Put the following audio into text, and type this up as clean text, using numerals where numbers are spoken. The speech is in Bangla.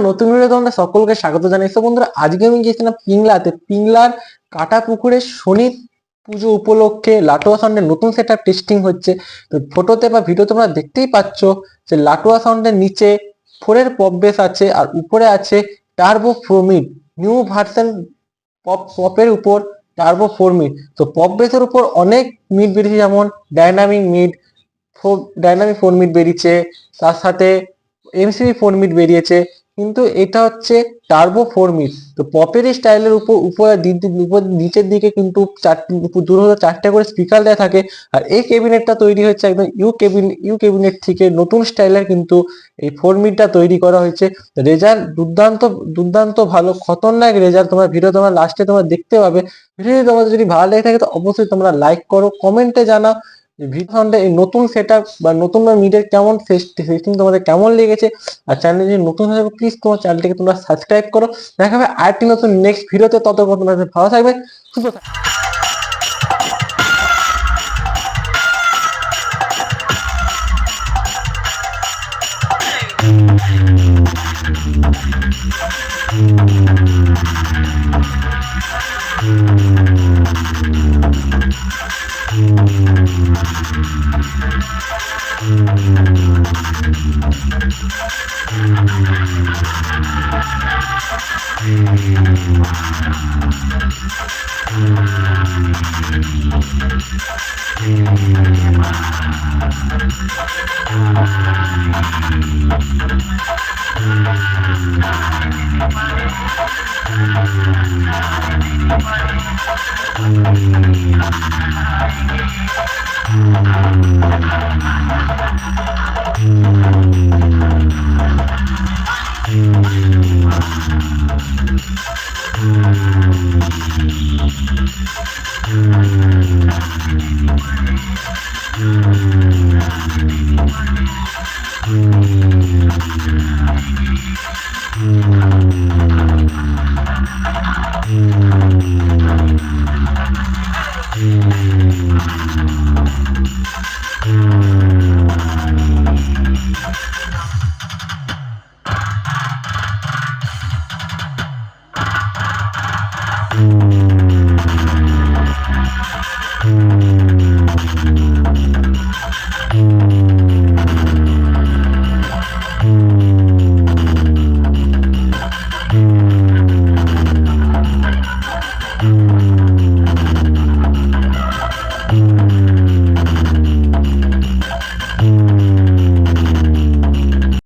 নতুন ভিডিও তোমাদের সকলকে স্বাগত জানাই। তো বন্ধুরা, আজকে আমি গিয়েছিলাম পিংলাতে। পিংলার কাটা পুকুরে শনি পুজো উপলক্ষে লাটুয়া সাউন্ডের নতুন সেটআপ টেস্টিং হচ্ছে। তো ফটোতে বা ভিডিও তোমরা দেখতেই পাচ্ছ যে লাটুয়া সাউন্ডের নিচে 4 পপ বেস আছে আর উপরে আছে টার্বো 4 মিড নিউ ভার্সন। পপের উপর টার্বো 4 মিড। তো পপ বেসের উপর অনেক মিড বেরিয়েছে, যেমন ডাইনামিক মিড, ডাইনামিক 4 মিড বেরিয়েছে, তার সাথে এমসিবি 4 মিড বেরিয়েছে, কিন্তু এটা হচ্ছে টার্বো 4 মিড। তো পপের স্টাইলের উপর নিচের দিকে কিন্তু দূরে 4টে করে স্পিকার দেওয়া থাকে। আর এই ক্যাবিনেটটা তৈরি হচ্ছে একদম ইউ ক্যাবিনেট থেকে নতুন স্টাইলের, কিন্তু এই 4 মিডটা তৈরি করা হয়েছে। রেজাল্ট দুর্দান্ত দুর্দান্ত ভালো, খতরনাক রেজাল্ট। তোমার ভিডিও তোমরা লাস্টে তোমরা দেখতে পাবে। ভিডিও তোমাদের যদি ভালো লেগে থাকে তো অবশ্যই তোমরা লাইক করো, কমেন্টে জানাও ভিডিও সাউন্ডে এই নতুন সেটআপ বা নতুন মিডের কেমন সেটিং তোমাদের কেমন লেগেছে। আর চ্যানেলে যদি নতুন হয়ে প্লিজ তোমার চ্যানেলটিকে তোমরা সাবস্ক্রাইব করো। দেখা হবে আরেকটি নতুন নেক্সট ভিডিওতে। ততক্ষণ তোমরা ভালো থাকবে, সুস্থ থাকবে।